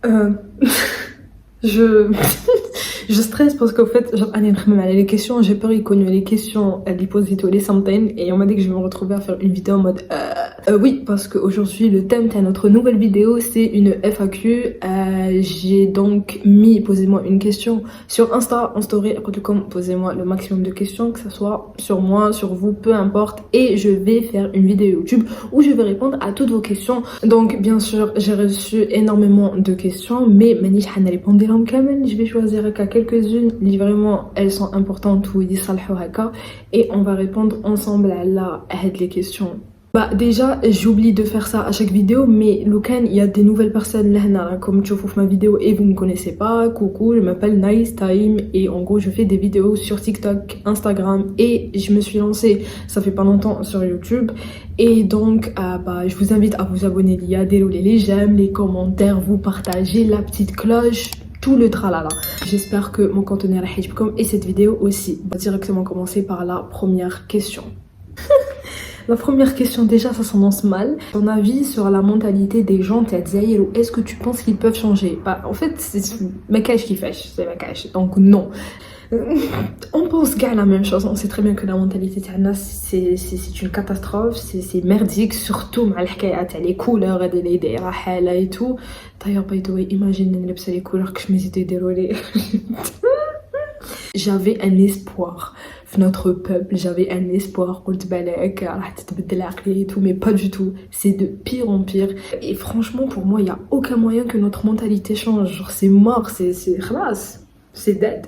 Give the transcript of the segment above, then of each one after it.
Euh, je je stresse parce qu'au fait genre أنا نخمم على les questions, j'ai peur يكونوا les questions اللي posées les centaines et on m'a dit que je vais me retrouver à faire une vidéo en mode oui, parce qu'aujourd'hui le thème de notre nouvelle vidéo c'est une FAQ. J'ai donc mis posez-moi une question sur Insta en story, comme posez-moi le maximum de questions, que ce soit sur moi, sur vous, peu importe, et je vais faire une vidéo YouTube où je vais répondre à toutes vos questions. Donc bien sûr j'ai reçu énormément de questions, mais مانيش حنريبوندي لهم كامل. Je vais choisir هكا quelques-unes اللي vraiment elles sont importantes ou يصلحوا هكا, et on va répondre ensemble على هاد les questions. Bah déjà j'oublie de faire ça à chaque vidéo, mais Lucan, il y a des nouvelles personnes là, comme tu vois ma vidéo et vous me connaissez pas. Coucou, je m'appelle Nice Time et en gros je fais des vidéos sur TikTok, Instagram, et je me suis lancée ça fait pas longtemps sur YouTube. Et donc bah je vous invite à vous abonner, à dérouler les j'aime, les commentaires, vous partagez, la petite cloche, tout le tralala. J'espère que mon contenu a comme et cette vidéo aussi. On va directement commencer par la première question. La première question, déjà, ça s'annonce mal. Ton avis sur la mentalité des gens Tadzaïr, ou est-ce que tu penses qu'ils peuvent changer? Bah, en fait, c'est ma cache qui fâche, c'est ma cache. Donc, non. On pense qu'à la même chose. On sait très bien que la mentalité Tana, c'est une catastrophe, c'est merdique, surtout mal les couleurs et les idées et tout. D'ailleurs, by the way, imagine les couleurs que je m'étais déroulées. J'avais un espoir في notre peuple, j'avais un espoir قلت بالك راح تتبدل العقلية et tout, mais pas du tout, c'est de pire en pire. Et franchement pour moi il y a aucun moyen que notre mentalité change, genre c'est mort, c'est خلاص, c'est dead.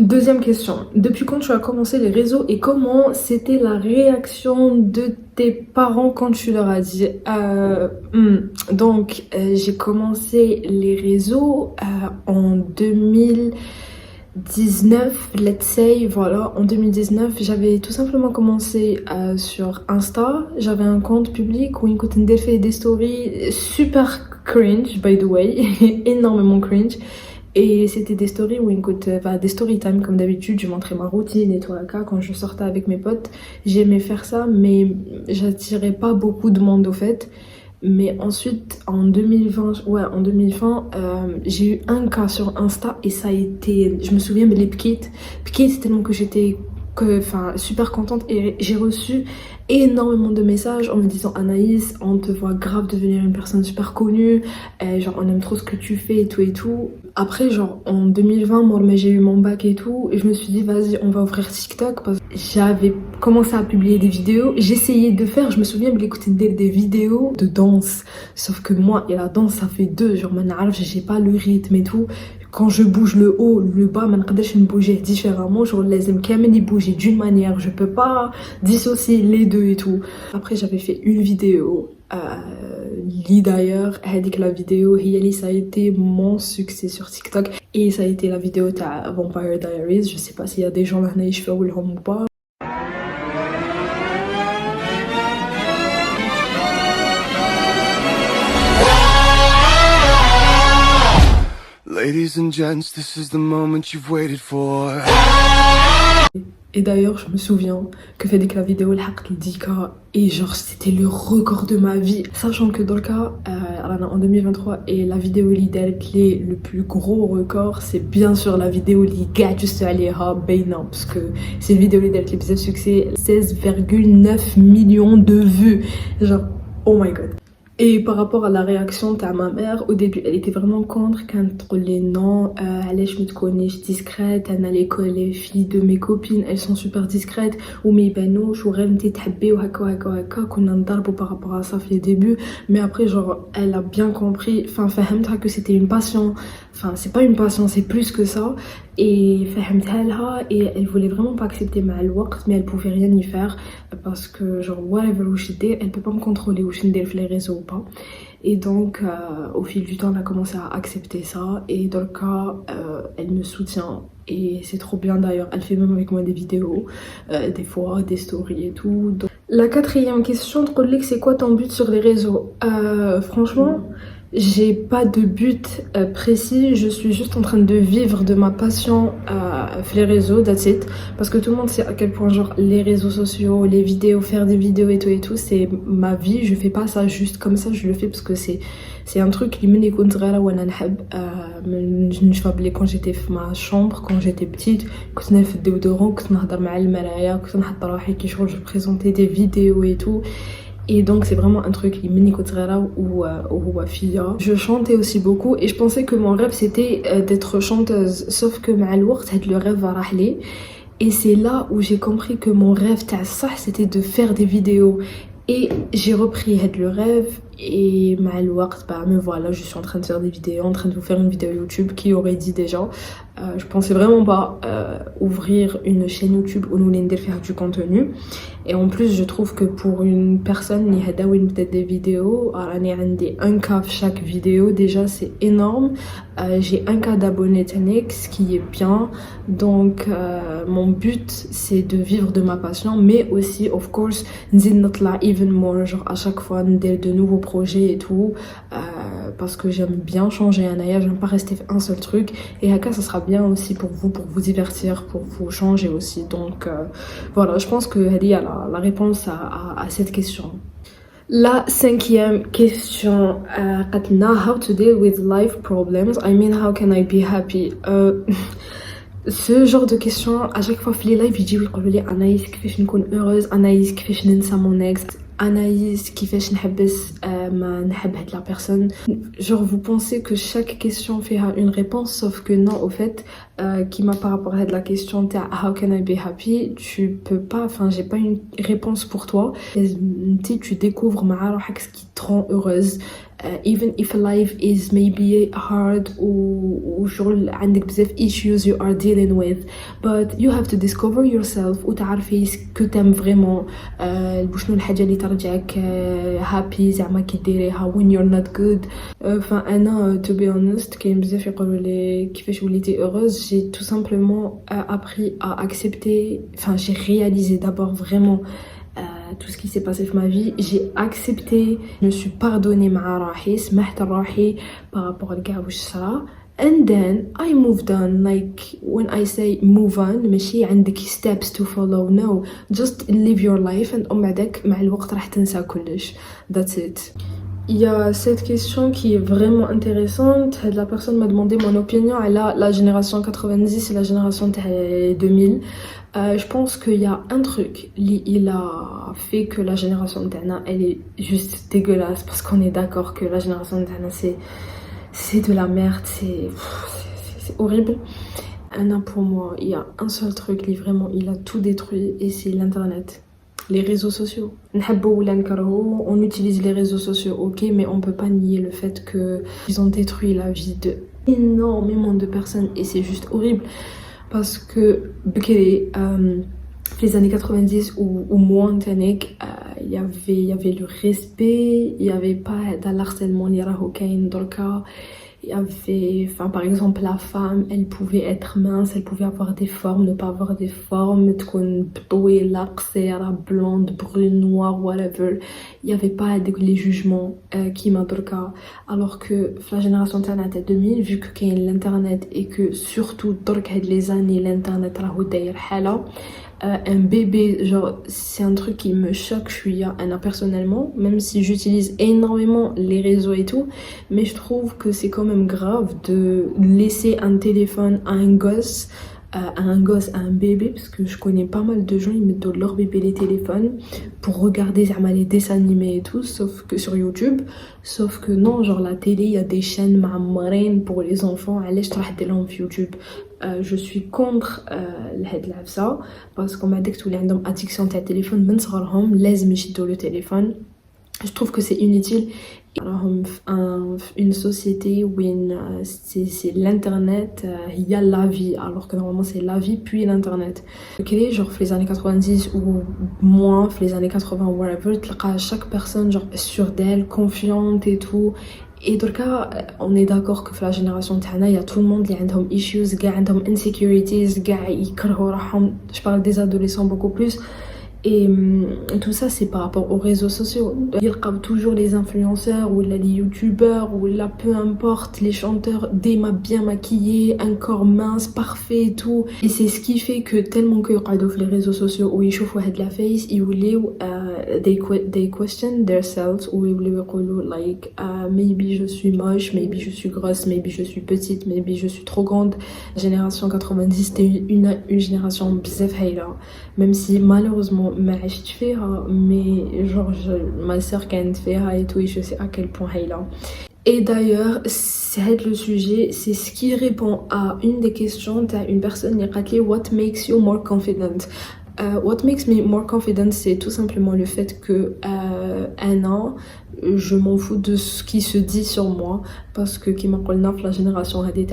Deuxième question, depuis quand tu as commencé les réseaux et comment c'était la réaction de tes parents quand tu leur as dit Donc j'ai commencé les réseaux en 2019, let's say, voilà, en 2019, j'avais tout simplement commencé sur Insta. J'avais un compte public où j'ai fait des stories super cringe, by the way, énormément cringe. Et c'était des stories où des story time comme d'habitude, je montrais ma routine et tout là, quand je sortais avec mes potes. J'aimais faire ça, mais j'attirais pas beaucoup de monde au fait. Mais ensuite, en 2020, j'ai eu un cas sur Insta et ça a été, je me souviens, mais les piquettes, c'est tellement que j'étais super contente et j'ai reçu énormément de messages en me disant Anaïs, on te voit grave devenir une personne super connue, genre on aime trop ce que tu fais et tout et tout. Après genre en 2020, moi j'ai eu mon bac et tout, et je me suis dit vas-y on va ouvrir TikTok parce que j'avais commencé à publier des vidéos, j'essayais de faire, je me souviens de l'écouter des vidéos de danse, sauf que moi et la danse ça fait deux, genre maintenant j'ai pas le rythme et tout. Quand je bouge le haut, le bas, ما نقدرش bouger différemment, genre لازم كامل bouger d'une manière, je peux pas dissocier les deux et tout. Après j'avais fait une vidéo Lee d'ailleurs, هذيك la vidéo هي اللي ça a été mon succès sur TikTok, et ça a été la vidéo تاع Vampire Diaries. Je sais pas s'il y a des gens là يشفاو لهم ou pas. Ladies and gents, this is the moment you've waited for. Et d'ailleurs, je me souviens que fait la vidéo le 10K et genre c'était le record de ma vie. Sachant que dans le cas, en 2023, et la vidéo l'idéal clé, le plus gros record, c'est bien sûr la vidéo l'idéal juste aller à Bayna, parce que c'est une vidéo l'idéal qui a plus de succès, 16,9 millions de vues. Genre, oh my god. Et par rapport à la réaction de ma mère, au début, elle était vraiment contre quand les noms, allez, je me connais, je suis discrète, à l'école, les filles de mes copines, elles sont super discrètes, ou mes banos, je voudrais me taper, ou haka, qu'on a un darbo par rapport à ça, fait les débuts, mais après, genre, elle a bien compris, فهمتها que c'était une passion, c'est pas une passion, c'est plus que ça, et et elle voulait vraiment pas accepter ma الوقت, mais elle pouvait rien y faire, parce que genre, whatever où j'étais, elle peut pas me contrôler où je suis les réseaux. Et donc au fil du temps elle a commencé à accepter ça, et dans le cas elle me soutient et c'est trop bien. D'ailleurs elle fait même avec moi des vidéos, des fois des stories et tout. Donc... La quatrième question, c'est quoi ton but sur les réseaux? Franchement J'ai pas de but précis, je suis juste en train de vivre de ma passion les réseaux, that's it. Parce que tout le monde sait à quel point genre les réseaux sociaux, les vidéos, faire des vidéos et tout, c'est ma vie. Je fais pas ça juste comme ça, je le fais parce que c'est un truc qui مني كنت صغيرة وانا نحب من نشرب لي quand j'étais في ma chambre quand j'étais petite كنت نلف الدودورون كنت نهضر مع المرايا كنت نحط روحي كي شغل je présentais des vidéos et tout. Et donc c'est vraiment un truc ou fille. Je chantais aussi beaucoup et je pensais que mon rêve c'était d'être chanteuse. Sauf que مع الوقت le rêve va râler. Et c'est là où j'ai compris que mon rêve c'était de faire des vidéos. Et j'ai repris le rêve et مع الوقت me voilà, je suis en train de faire des vidéos, en train de vous faire une vidéo YouTube. Qui aurait dit déjà je pensais vraiment pas ouvrir une chaîne YouTube où nous allons faire du contenu. Et en plus je trouve que pour une personne qui a peut-être des vidéos, un cas chaque vidéo déjà c'est énorme. J'ai un cas d'abonnés ce qui est bien. Donc mon but c'est de vivre de ma passion, mais aussi of course نزيد نطلع even more, genre à chaque fois de nouveaux projets et tout, parce que j'aime bien changer j'aime pas rester un seul truc. Et Haka ça sera bien aussi pour vous divertir, pour vous changer aussi. Donc voilà, je pense que Hadi a la réponse à cette question. La cinquième question, how to deal with life problems. I mean, how can I be happy? Ce genre de question, à chaque fois, في les lives, يجيو يقولوا لي Anaïs كيفاش نكون heureuse, Anaïs كيفاش ننسى mon ex, Anaïs كيفاش نحبس ما نحب هاد la personne. Genre vous pensez que chaque question fait une réponse, sauf que non, au fait, qui m'a par rapport à la question how can I be happy, tu peux pas, enfin j'ai pas une réponse pour toi. Tu découvres مع روحك ce qui te rend heureuse. Even if life is maybe hard ou شغل عندك بزاف issues you are dealing with, but you have to discover yourself وتعرفي ce que t'aimes vraiment, شنو الحاجة اللي ترجعك happy زعما كي ديريها when you're not good. Enfin أنا to be honest كاين بزاف يقولوا لي كيفاش وليتي heureuse. J'ai tout simplement appris à accepter, enfin j'ai réalisé d'abord vraiment tout ce qui s'est passé dans ma vie. J'ai accepté, je me suis pardonné مع روحي, سمحت لروحي par rapport لكاع واش صرا. And then I moved on. Like when I say move on ماشي عندك steps to follow, no, just live your life and بعدك مع الوقت راح تنسى كلش. That's it. Il y a cette question qui est vraiment intéressante. La personne m'a demandé mon opinion à la génération 90 et la génération 2000. Je pense qu'il y a un truc, il a fait que la génération d'Anna, elle est juste dégueulasse, parce qu'on est d'accord que la génération d'Anna, c'est de la merde, c'est horrible. Anna, pour moi, il y a un seul truc, vraiment, il a tout détruit, et c'est l'internet. Les réseaux sociaux. On utilise les réseaux sociaux, ok, mais on peut pas nier le fait qu'ils ont détruit la vie de énormément de personnes, et c'est juste horrible. Parce que les années 90 ou moins il y avait le respect, il y avait pas de l'harcèlement, il y avait, enfin par exemple la femme, elle pouvait être mince, elle pouvait avoir des formes, ne pas avoir des formes, تكون طويلة قصيرة, blonde, brune, noire, whatever. Il y avait pas les jugements qui m'a دركا. Alors que la génération internet 2000, vu que كاين l'internet et que surtout درك هاد les années l'internet راهو داير حالة, un bébé, genre c'est un truc qui me choque. Je suis Anna personnellement, même si j'utilise énormément les réseaux et tout, mais je trouve que c'est quand même grave de laisser un téléphone à un gosse, à un bébé, parce que je connais pas mal de gens, ils mettent de leur bébé les téléphones pour regarder les dessins animés et tout, sauf que sur YouTube. Sauf que non, genre la télé, il y a des chaînes marines pour les enfants, allez je traite des sur YouTube. Je suis contre ça, parce qu'on m'a dit que tous les gens addiction à téléphone, من صغرهم لازم يشدوا le téléphone. Je trouve que c'est inutile. Une société où c'est l'internet, il y a la vie, alors que normalement c'est la vie puis l'internet. Ok, genre les années 90 ou moins, les années 80 whatever, chaque personne genre sûre d'elle, confiante et tout. Et donc on est d'accord que la génération تاعنا, il y a tout le monde qui a des issues, qui a des insecurities, je parle des adolescents beaucoup plus. Et tout ça, c'est par rapport aux réseaux sociaux. Ils regardent toujours les influenceurs ou les youtubeurs ou là, peu importe, les chanteurs, des bien maquillés, un corps mince, parfait et tout. Et c'est ce qui fait que tellement que les réseaux sociaux où ils chauffent la face, ils voulaient they question themselves ou ils voulaient like maybe je suis moche, maybe je suis grosse, maybe je suis petite, maybe je suis trop grande. Génération 90, c'était une génération bzaf hayla. Même si malheureusement ما عشت فيها mais genre ma sœur كانت فيها et tout et je sais à quel point hayla. Et d'ailleurs, c'est le sujet, c'est ce qui répond à une des questions. T'as une personne qui a dit what makes you more confident. What makes me more confident, c'est tout simplement le fait que un an, je m'en fous de ce qui se dit sur moi parce que qui m'appelle la génération هذه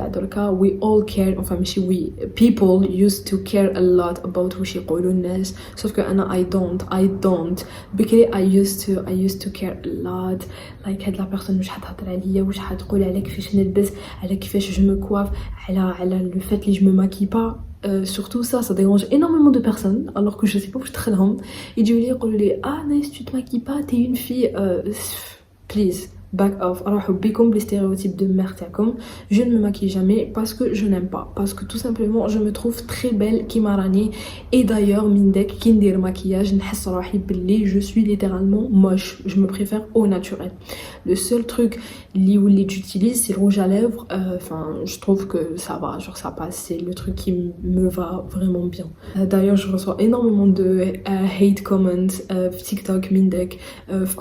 we all care, enfin ماشي we people used to care a lot about واش يقولوا الناس sauf que أنا I don't بكري I used to care a lot like هاد la personne واش حتهضر عليا واش حتقول على كيفاش نلبس على كيفاش je me coiffe على le fait que je me maquille pas. Surtout ça dérange énormément de personnes alors que je sais pas où je traîne. Et du coup ah nice tu te maquilles pas, t'es une fille, please back off. Alors comme les stéréotypes de merde comme je ne me maquille jamais parce que je n'aime pas, parce que tout simplement je me trouve très belle qui m'arani. Et d'ailleurs mindek qui ndire maquillage نحس روحي باللي je suis littéralement moche, je me préfère au naturel. Le seul truc que j'utilise c'est le rouge à lèvres, enfin je trouve que ça va, genre ça passe, c'est le truc qui me va vraiment bien. D'ailleurs je reçois énormément de hate comments TikTok mindek,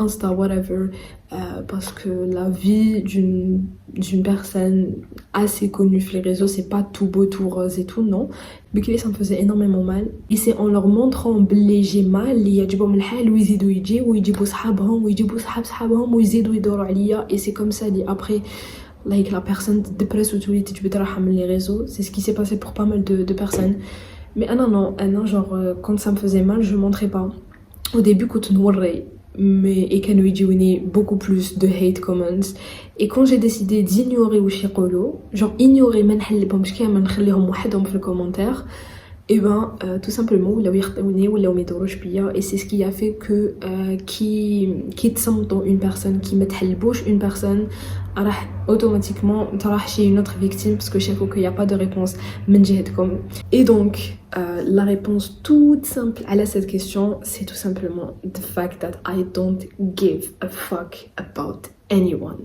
Insta whatever. Parce que la vie d'une personne assez connue sur les réseaux, c'est pas tout beau, tout rose et tout, non. Mais ça me faisait énormément mal. Et c'est en leur montrant que j'ai mal, ils يعجبهم الحال ويزيدوا يجيو ويجيبوا صحابهم ويجيبوا صحابهم ويزيدوا يدوروا عليا. Et c'est comme ça, après, like, la personne dépresse ou tout, tu peux te racheter les réseaux. C'est ce qui s'est passé pour pas mal de personnes. Mais non, genre, quand ça me faisait mal, je montrais pas. Au début, quand on mais et كانوا يجوني beaucoup plus de hate comments. Et quand j'ai décidé d'ignorer واش يقولوا, genre ignorer ما نحلبهمش كامل نخليهم وحدهم في الكومنتير, et ben tout simplement ولاو يخطئوني ولاو ما يدوروش بيا. Et c'est ce qui a fait que qui تصمتوا une personne qui ما تحلبوش une personne راح automatiquement تروح chez une autre victime parce que شافوا qu'il y a pas de réponse من جهتكم. Et donc la réponse toute simple à cette question, c'est tout simplement the fact that I don't give a fuck about anyone.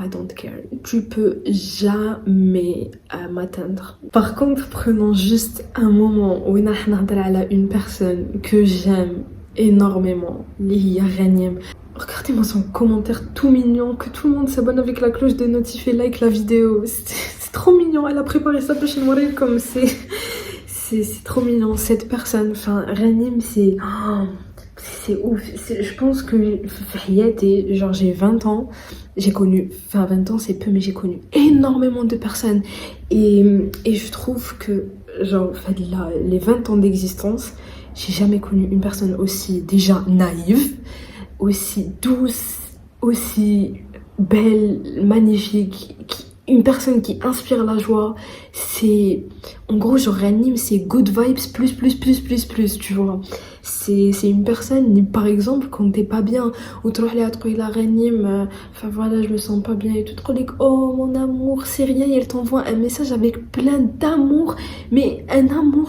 I don't care. Tu peux jamais m'atteindre. Par contre, prenons juste un moment où on a une personne que j'aime énormément, Liya Ghanem. Regardez-moi son commentaire tout mignon, que tout le monde s'abonne avec la cloche de notifier, like la vidéo. C'est trop mignon. Elle a préparé sa pêche noire comme c'est trop mignon. Cette personne, enfin, Ghanem, c'est ouf. Je pense que genre j'ai 20 ans, j'ai connu, enfin 20 ans c'est peu mais j'ai connu énormément de personnes et je trouve que genre les 20 ans d'existence, j'ai jamais connu une personne aussi déjà naïve, aussi douce, aussi belle, magnifique, une personne qui inspire la joie. C'est en gros genre Ghanem, c'est good vibes plus, tu vois. C'est une personne, par exemple, quand t'es pas bien, ou tu vas trouver la Ghanem, enfin voilà, je me sens pas bien et tout, tu dis oh mon amour, c'est rien, et elle t'envoie un message avec plein d'amour, mais un amour,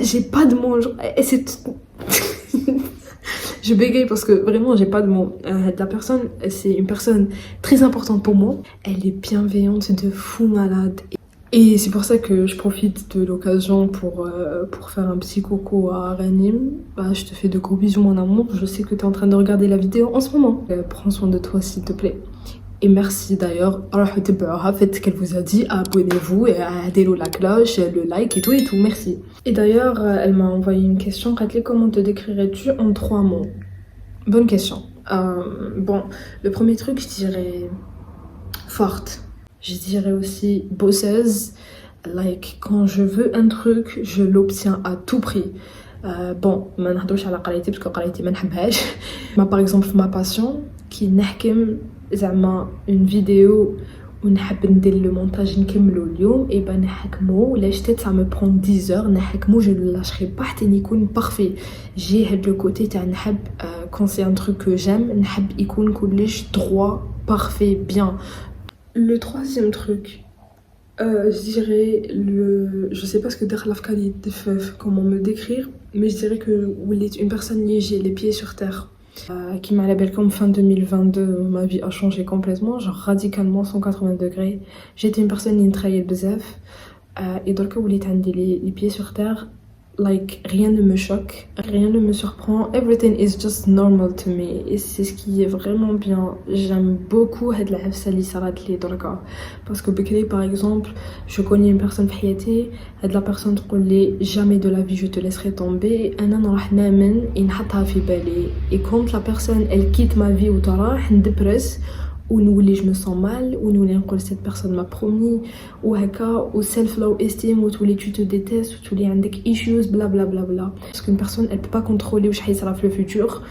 j'ai pas de mots, et c'est je bégaye parce que vraiment j'ai pas de mots. La personne, c'est une personne très importante pour moi. Elle est bienveillante de fou malade. Et c'est pour ça que je profite de l'occasion pour faire un petit coucou à Ghanem. Je te fais de gros bisous mon amour. Je sais que tu es en train de regarder la vidéo en ce moment. Prends soin de toi s'il te plaît. Et merci d'ailleurs. Alors faites ce qu'elle vous a dit. Abonnez-vous et adhérez la cloche, le like et tout. Merci. Et d'ailleurs, elle m'a envoyé une question. Comment te décrirais-tu en 3 mots? Bonne question. Bon, le premier truc, je dirais forte. Je dirais aussi bosseuse. Like, quand je veux un truc, je l'obtiens à tout prix. Bon, ما نهضرش على قرايتي parce que قرايتي ما نحبهاش. Par exemple, ma passion, qui نحكم زعما une vidéo ونحب ندير لو مونتاج نكملو اليوم اي با نحكمو ولا شتات ça me prend 10 heures نحكمو je ne lâcherai pas حتى يكون بارفي جي هاد لو كوتي تاع نحب quand c'est un truc que j'aime نحب يكون كلش droit parfait bien. Le troisième truc je dirais je sais pas ce que داخله في كالي comment me décrire mais je dirais que وليت une personne liée les pieds sur terre. Qui m'a labellé comme fin 2022, ma vie a changé complètement, genre radicalement 180 degrés. J'étais une personne qui travaillait bzaf, et donc où les pieds sur terre, like rien ne me choque, rien ne me surprend, everything is just normal to me, et c'est ce qui est vraiment bien. J'aime beaucoup هاد العفسة اللي صارت لي دركا parce que بكري par exemple je connais une personne في حياتي هاد la personne تقول لي jamais de la vie je te laisserai tomber انا نروح نامن نحطها في بالي et quand la personne elle quitte ma vie وتروح ندبرس ونولي je me sens mal ونولي نقول cette personne m'a promis وهكا و self low esteem وتولي tu te détestes وتولي عندك issues bla bla bla bla parce qu'une personne elle peut pas contrôler واش حيصرا في le futur.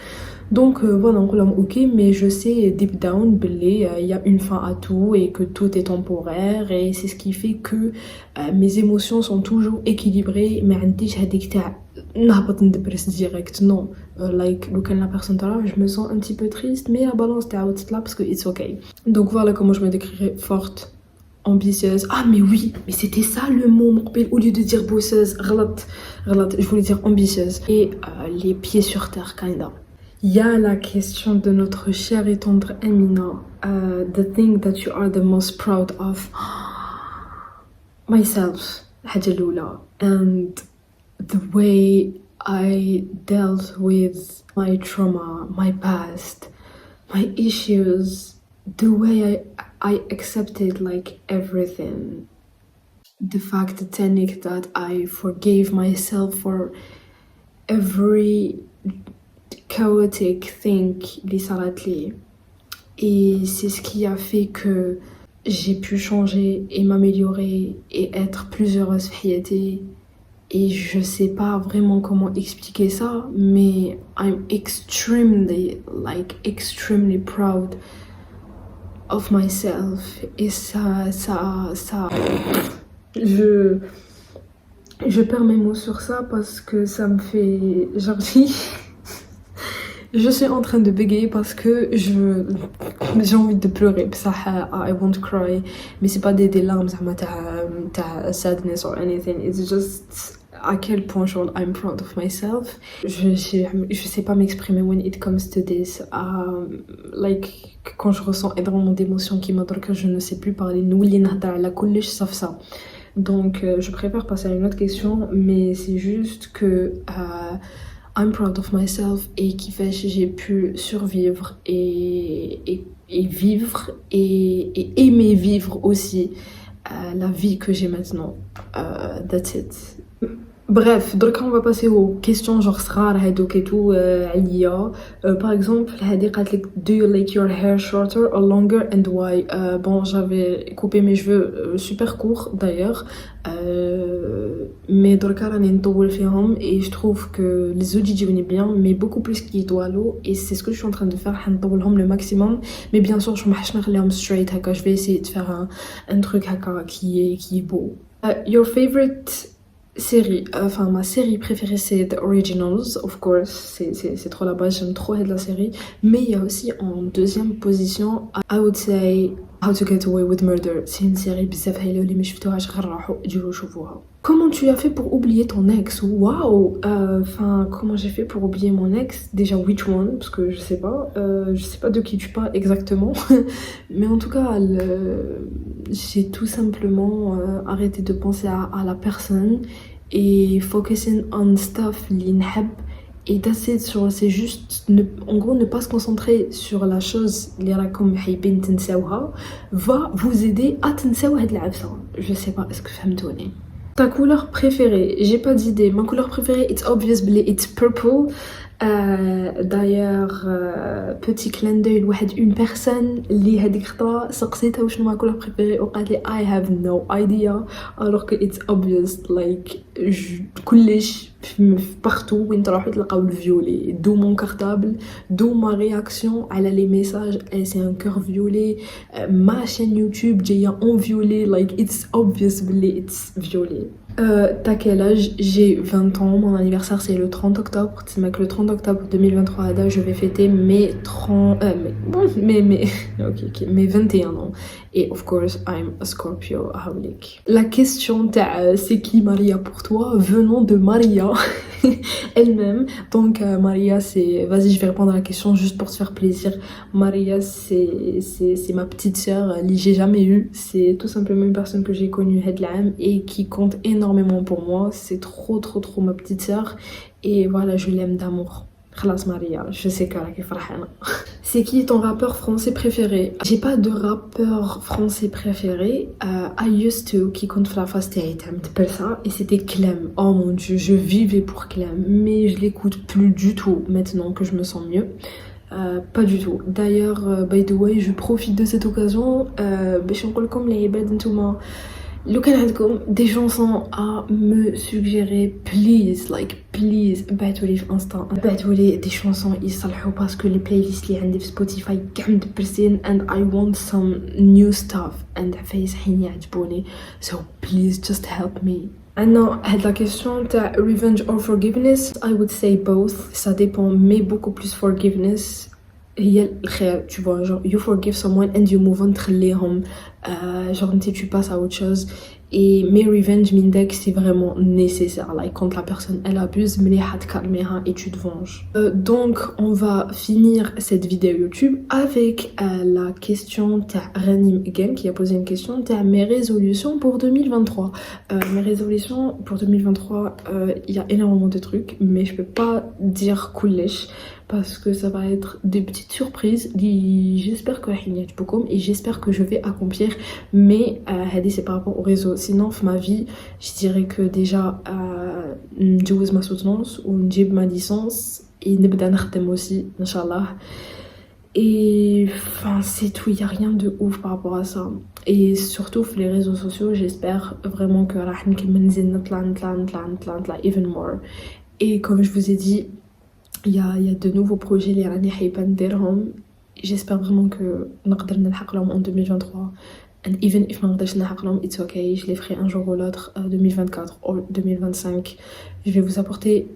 Donc voilà, on l'a ok, mais je sais deep down il y a une fin à tout et que tout est temporaire et c'est ce qui fait que mes émotions sont toujours équilibrées. Mais عنديش هذيك تاع نهبط ندبرس direct, non. Like لو كان la personne là, je me sens un petit peu triste, mais la balance تعاود تطلع parce que it's okay. Donc voilà comment je me décrirais: forte, ambitieuse. Ah mais oui, mais c'était ça le mot مقبل, au lieu de dire bosseuse, غلط, je voulais dire ambitieuse. Et les pieds sur terre, kinda. Il y a la question de notre chère et tendre Amina. The thing that you are the most proud of. Myself, الحاجة الأولى. And the way I dealt with my trauma, my past, my issues, the way I accepted like everything. The fact that I forgave myself for every chaotic thing li sarat li. Et c'est ce qui a fait que j'ai pu changer et m'améliorer et être plus heureuse في حياتي. Et je sais pas vraiment comment expliquer ça, mais I'm extremely proud of myself. Et ça je perds mes mots sur ça parce que ça me fait genre je suis en train de bégayer parce que j'ai envie de pleurer. I won't cry, mais c'est pas des larmes ta sadness or anything. It's just à quel point I'm proud of myself. Je sais pas m'exprimer when it comes to this. Like quand je ressens énormément d'émotions qui m'adorent, je ne sais plus parler. نولي نهضر على كلش صف ça. Donc je préfère passer à une autre question, mais c'est juste que I'm proud of myself et كيفاش j'ai pu survivre et vivre et aimer vivre aussi la vie que j'ai maintenant. That's it. Bref, donc on va passer aux questions genre صغار هادوك et tout عليا. Par exemple, هادي قالت لك do you like your hair shorter or longer and why? Bon, j'avais coupé mes cheveux super courts d'ailleurs. Mais دركا راني نطول فيهم et je trouve que les autres يجوني bien mais beaucoup plus qu'ils doivent et c'est ce que je suis en train de faire حنطولهم le maximum mais bien sûr je محش نخليهم straight هكا. Je vais essayer de faire un truc هكا qui est beau. Your favorite série, enfin ma série préférée c'est The Originals, of course, c'est trop la base, j'aime trop la série, mais il y a aussi en deuxième position I would say How to Get Away with Murder. C'est une série بزاف هايلة واللي ما شفتوهاش غير راحوا ديروا شوفوها. Comment tu as fait pour oublier ton ex? Waouh. Enfin comment j'ai fait pour oublier mon ex? Déjà which one, parce que je sais pas de qui tu parles exactement mais en tout cas j'ai tout simplement arrêté de penser à la personne et focusing on stuff li نحب. Et c'est juste en gros ne pas se concentrer sur la chose اللي راكم حايبين تنساوها va vous aider à تنساو هاد العفسة. Je sais pas, est-ce que فهمتوني؟ Ta couleur préférée? J'ai pas d'idée. Ma couleur préférée, it's obvious, it's purple. D'ailleurs, petit clin d'œil لواحد une personne اللي هذيك الخطرة سقسيتها وشنو ما كلها بريفيري وقالت لي I have no idea alors que it's obvious like كلش partout وين تروحوا تلقاو الفيولي d'où mon cartable d'où ma réaction على les messages et c'est un cœur violet ma chaîne YouTube جاية en violet like it's obvious بلي it's violet. T'as quel âge? J'ai 20 ans, mon anniversaire c'est le 30 octobre, c'est le 30 octobre 2023 je vais fêter mes 30 mes 21 ans et of course I'm a Scorpio هاوليك. La question تاع c'est qui Maria pour toi venant de Maria elle-même donc Maria c'est vas-y je vais répondre à la question juste pour te faire plaisir. Maria c'est ma petite sœur اللي j'ai jamais eu, c'est tout simplement une personne que j'ai connue هاد العام et qui compte énormément pour moi, c'est trop ma petite sœur et voilà je l'aime d'amour. خلاص Maria, je sais que راكي فرحانة. C'est qui ton rappeur français préféré? J'ai pas de rappeur français préféré. I used to qui compte في la phase تاعي تاع ça et c'était Clem. Oh mon dieu, je vivais pour Clem mais je l'écoute plus du tout maintenant que je me sens mieux. Pas du tout. D'ailleurs, by the way, je profite de cette occasion باش نقول لكم العباد نتوما لو كان عندكم des chansons à me suggérer please like please بعتولي في انستا بعتولي des chansons يصلحوا باسكو لي بلاي ليست اللي عندي في سبوتيفاي كاع مدبرسين and I want some new stuff and فايز حين يعجبوني so please just help me. عندنا هاد la question تاع revenge or forgiveness. I would say both, ça dépend mais beaucoup plus forgiveness هي الخير tu vois genre you forgive someone and you move on تخليهم genre tu passes à autre chose et mais revenge mindek c'est vraiment nécessaire like quand la personne elle abuse مليحة تكلميها et tu te venges. Donc on va finir cette vidéo YouTube avec la question تاع Ranim again qui a posé une question تاع mes résolutions pour 2023. Mes résolutions pour 2023 il y a énormément de trucs mais je peux pas dire كلش parce que ça va être des petites surprises j'espère que beaucoup et j'espère que je vais accomplir mais c'est par rapport au réseau. Sinon ma vie je dirais que déjà نجوز ma soutenance ou نجيب ma licence et نبدا نخدم aussi inchallah et enfin c'est tout, il y a rien de ouf par rapport à ça et surtout les réseaux sociaux j'espère vraiment que راح نكمل نزيد نطلع even more et comme je vous ai dit il y a de nouveaux projets اللي راني حايبه نديرهم. J'espère vraiment que نقدر نلحق لهم en 2023 and even if ما نقدرش نلحق لهم it's okay, je les ferai un jour ou l'autre 2024 ou 2025. Je vais vous apporter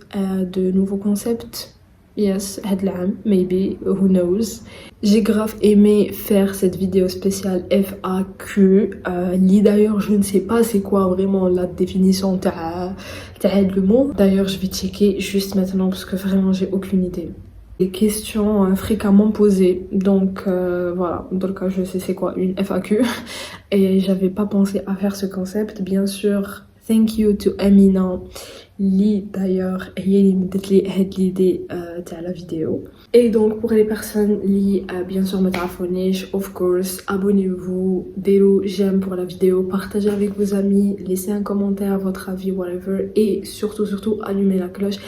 de nouveaux concepts. Yes, هاد العام maybe, who knows. J'ai grave aimé faire cette vidéo spéciale FAQ. D'ailleurs je ne sais pas c'est quoi vraiment la définition تاع le mot. D'ailleurs je vais checker juste maintenant parce que vraiment j'ai aucune idée. Des questions fréquemment posées donc voilà, dans le cas je sais c'est quoi une FAQ et j'avais pas pensé à faire ce concept. Bien sûr thank you to Amina li d'ailleurs هي اللي مدت لي هاد l'idée تاع la vidéo. Et donc pour les personnes li bien sûr ما تعرفونيش of course abonnez-vous, ديروا j'aime pour la vidéo, partagez avec vos amis, laissez un commentaire, votre avis whatever et surtout allumez la cloche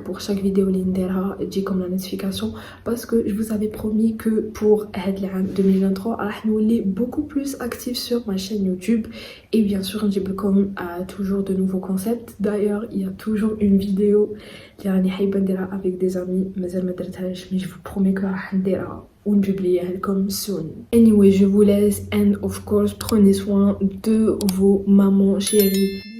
pour chaque vidéo اللي نديرها تجيكم la notification parce que je vous avais promis que pour هاد العام 2023 راح نولي beaucoup plus active sur ma chaîne YouTube et bien sûr نجيب لكم toujours de nouveaux concepts. D'ailleurs il y a toujours une vidéo اللي راني حايبه نديرها avec des amis مازال ما درتهاش mais je vous promets que راح نديرها ونبوبليها لكم soon. Anyway je vous laisse and of course prenez soin de vos mamans chéries.